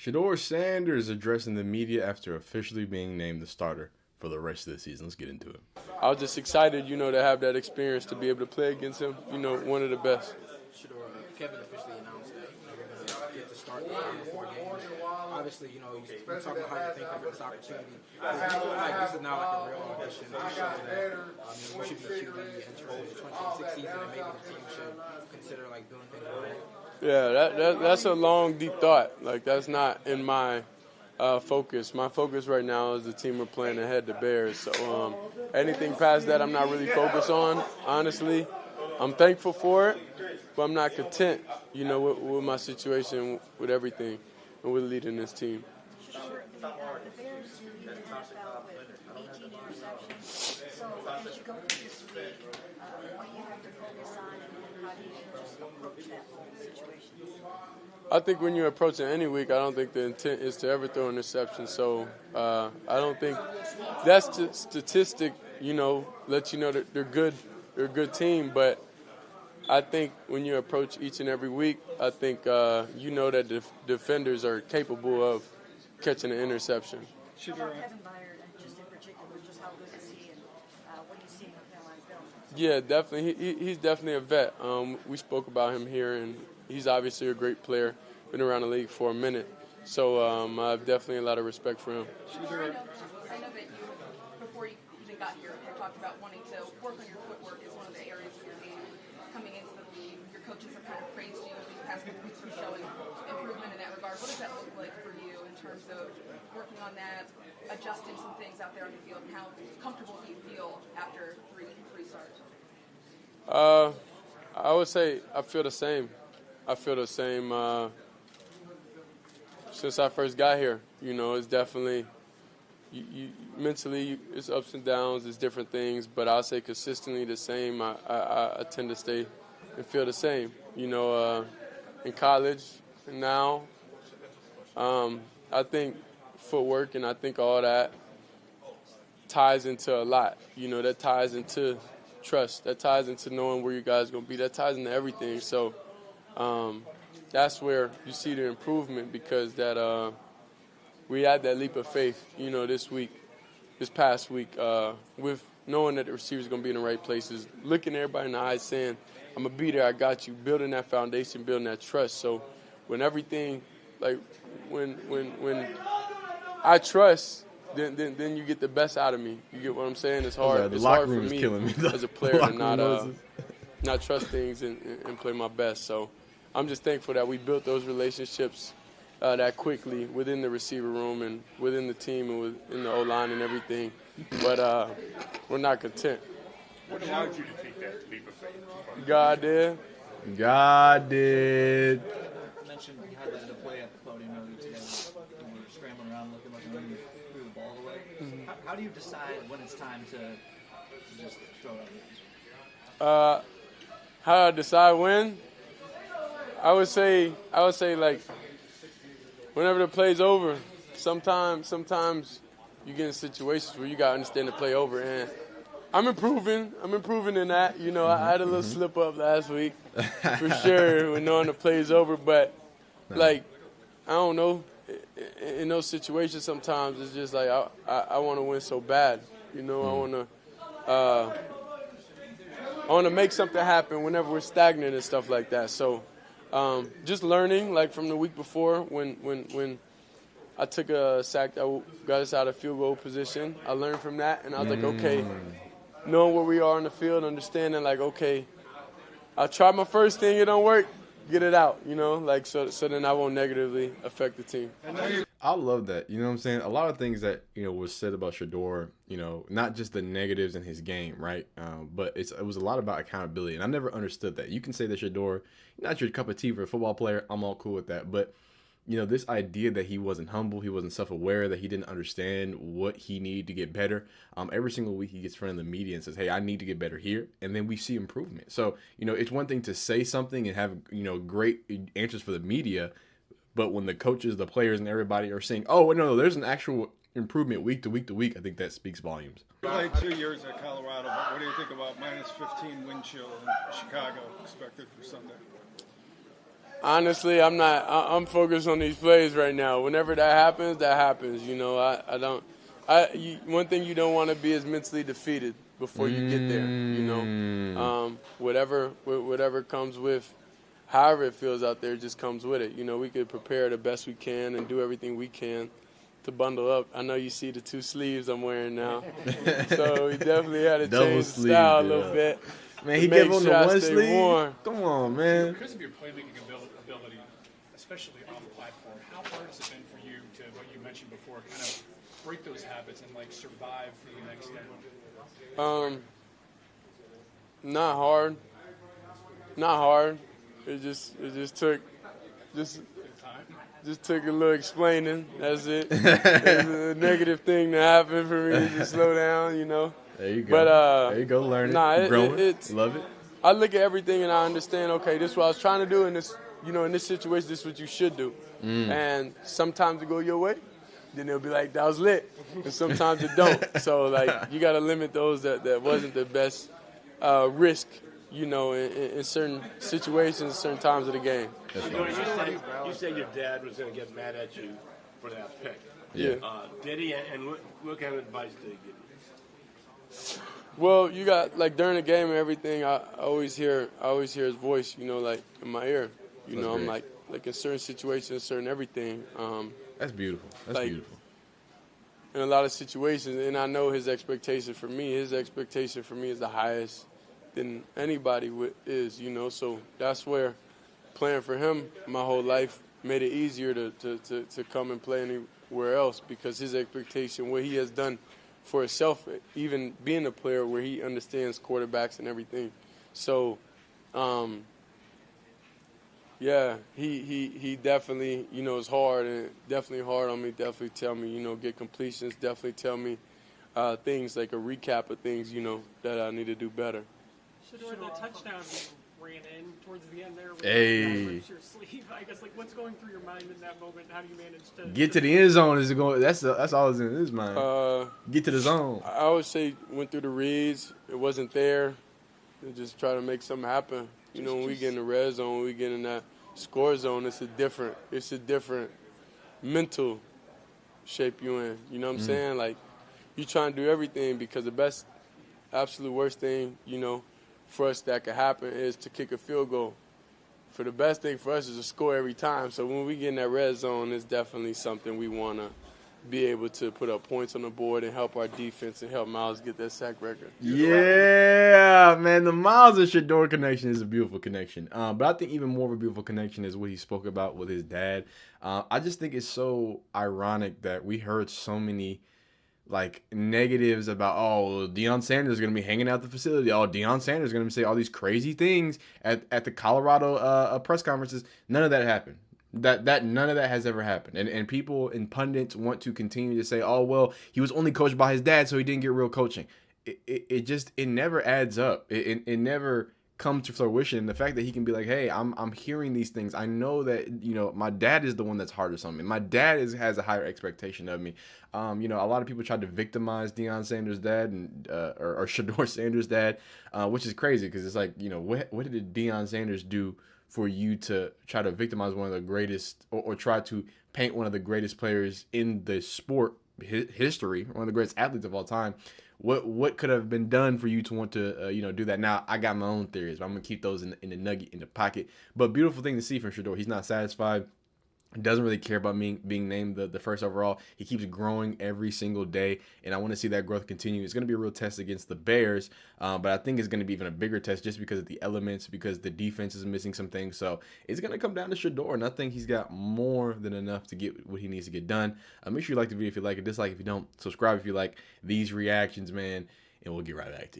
Shedeur Sanders addressing the media after officially being named the starter for the rest of the season. Let's get into it. I was just excited, to have that experience to be able to play against him, one of the best. Shedeur, Kevin officially announced that you're going to get to start the final 4 games. Obviously, you're talking about how you think of this opportunity. Does it feel like this is now like a real audition to show that you should be QB entering the 2026 season and maybe the team should consider like doing things right? Yeah, that's a long, deep thought. Like, that's not in my focus. My focus right now is the team we're playing ahead, the Bears. So anything past that I'm not really focused on, honestly. I'm thankful for it, but I'm not content, with my situation, with everything, and with leading this team. Sure. The Bears lead the NFL with 18 interceptions. So as you go through this week, what you have to focus on and how do you just approach that whole situation? I think when you're approaching any week, I don't think the intent is to ever throw an interception. So I don't think that statistic, lets you know that they're good. They're a good team, but I think when you approach each and every week, I think that defenders are capable of catching an interception. How about Kevin Byard, just in particular, just how good is he and what do you see in him on film? Yeah, definitely. He's definitely a vet. We spoke about him here, and he's obviously a great player. Been around the league for a minute. So I have definitely a lot of respect for him. I know that you, before you even got here, you talked about wanting to work on your footwork as one of the areas of your game coming into the league. Your coaches have kind of praised you these past couple weeks for showing improvement in that regard. What does that look like for you in terms of working on that, adjusting some things out there on the field, and how comfortable do you feel after three starts? I would say I feel the same. I feel the same since I first got here. It's definitely you mentally, it's ups and downs, it's different things, but I'll say consistently the same. I tend to stay and feel the same. In college and now, I think footwork and I think all that ties into a lot. That ties into trust. That ties into knowing where you guys are going to be. That ties into everything. So that's where you see the improvement because that we had that leap of faith, this past week, with knowing that the receivers are going to be in the right places, looking everybody in the eyes saying, I'm going to be there, I got you, building that foundation, building that trust. So when everything, like when I trust, then you get the best out of me. You get what I'm saying? It's hard. It's hard for me as a player to not trust things and play my best. So I'm just thankful that we built those relationships that quickly within the receiver room and within the team and within the O-line and everything. But we're not content. What allowed you to take that leap of faith? God did. God did. You mentioned you had that in the play at the podium earlier today. You were scrambling around looking like you threw the ball away. Mm-hmm. How do you decide when it's time to just throw it out? How I decide when? I would say like whenever the play's over. Sometimes you get in situations where you gotta understand the play over, and I'm improving in that. I had a little slip up last week for sure when knowing the play's over, but like I don't know. In those situations, sometimes it's just like I want to win so bad. I want to make something happen whenever we're stagnant and stuff like that. So just learning, like from the week before when I took a sack that got us out of field goal position, I learned from that, and I was like, okay, knowing where we are on the field, understanding like, okay, I tried my first thing, it don't work, get it out, so then I won't negatively affect the team. I love that. You know what I'm saying? A lot of things that, was said about Shedeur, not just the negatives in his game, right? But it was a lot about accountability. And I never understood that. You can say that Shedeur, not your cup of tea for a football player. I'm all cool with that. But, this idea that he wasn't humble, he wasn't self-aware, that he didn't understand what he needed to get better. Every single week he gets in front of the media and says, hey, I need to get better here. And then we see improvement. So, it's one thing to say something and have, great answers for the media. But when the coaches, the players, and everybody are saying, oh, no, there's an actual improvement week to week to week, I think that speaks volumes. You played 2 years at Colorado, but what do you think about -15 wind chill in Chicago expected for Sunday? Honestly, I'm not. I'm focused on these plays right now. Whenever that happens, that happens. You know, I don't. One thing you don't want to be is mentally defeated before you get there. You know, whatever comes with, however it feels out there, just comes with it. You know, we could prepare the best we can and do everything we can to bundle up. I know you see the 2 sleeves I'm wearing now, so we definitely had to Double change the sleeve, style a yeah. little bit. Man, to he make gave on sure the I one stay sleeve. warm. Come on, man. Because of your playmaking ability, especially on the platform, how hard has it been for you to, what you mentioned before, kind of break those habits and like survive for the next day? Not hard. Not hard. It just took a little explaining. That's it. It's a negative thing to happen for me to slow down, you know. There you go. But there you go. Learning. nah, Growing. it's. Love it. I look at everything and I understand. Okay, this is what I was trying to do in this. You know, in this situation, this is what you should do. And sometimes it go your way, then they'll be like, "That was lit," and sometimes it don't. So like, you got to limit those that wasn't the best risk. You know, in certain situations, certain times of the game. You said your dad was going to get mad at you for that pick. Yeah. Did he? And what kind of advice did he give you? Well, you got like during the game and everything. I always hear his voice. You know, like in my ear. You That's know, I'm great. like in certain situations, certain everything. That's beautiful. That's like, beautiful. In a lot of situations, and I know his expectation for me. His expectation for me is the highest than anybody is. You know, so that's where playing for him my whole life made it easier to come and play anywhere else because his expectation, what he has done for himself, even being a player where he understands quarterbacks and everything. So, yeah, he definitely, you know, is hard and definitely hard on me. Definitely tell me, you know, get completions. Definitely tell me things like a recap of things, you know, that I need to do better. Shedeur, the touchdown you ran in towards the end there. Hey. Rips your sleeve. I guess, like, what's going through your mind in that moment? How do you manage to Get to the end zone. Is it going? That's all that's in his mind. Get to the zone. I always say went through the reads. It wasn't there. And just try to make something happen. You know, when we get in the red zone, when we get in that score zone, it's a different mental shape you in. You know what I'm saying? Like, you trying to do everything because the absolute worst thing, you know, for us that could happen is to kick a field goal. For the best thing for us is to score every time. So when we get in that red zone, it's definitely something we want to be able to put up points on the board and help our defense and help Miles get that sack record. Yeah, man, the Miles and Shedeur connection is a beautiful connection. But I think even more of a beautiful connection is what he spoke about with his dad. I just think it's so ironic that we heard so many like negatives about, oh, Deion Sanders is going to be hanging out the facility. Oh, Deion Sanders is going to say all these crazy things at the Colorado press conferences. None of that happened. That none of that has ever happened. And people and pundits want to continue to say, oh, well, he was only coached by his dad, so he didn't get real coaching. It never adds up. It never comes to fruition. The fact that he can be like, hey, I'm hearing these things. I know that, you know, my dad is the one that's harder on me. My dad has a higher expectation of me. You know, a lot of people tried to victimize Deion Sanders' dad and or Shedeur Sanders' dad, which is crazy because it's like, you know, what did Deion Sanders do for you to try to victimize one of the greatest or try to paint one of the greatest players in the sport history, one of the greatest athletes of all time? What could have been done for you to want to you know, do that? Now I got my own theories, but I'm gonna keep those in the nugget in the pocket. But beautiful thing to see from Shedeur. He's not satisfied. Doesn't really care about me being named the first overall. He keeps growing every single day, and I want to see that growth continue. It's going to be a real test against the Bears, but I think it's going to be even a bigger test just because of the elements, because the defense is missing some things. So it's going to come down to Shedeur, and I think he's got more than enough to get what he needs to get done. Make sure you like the video if you like it, dislike if you don't, subscribe if you like these reactions, man, and we'll get right back to you.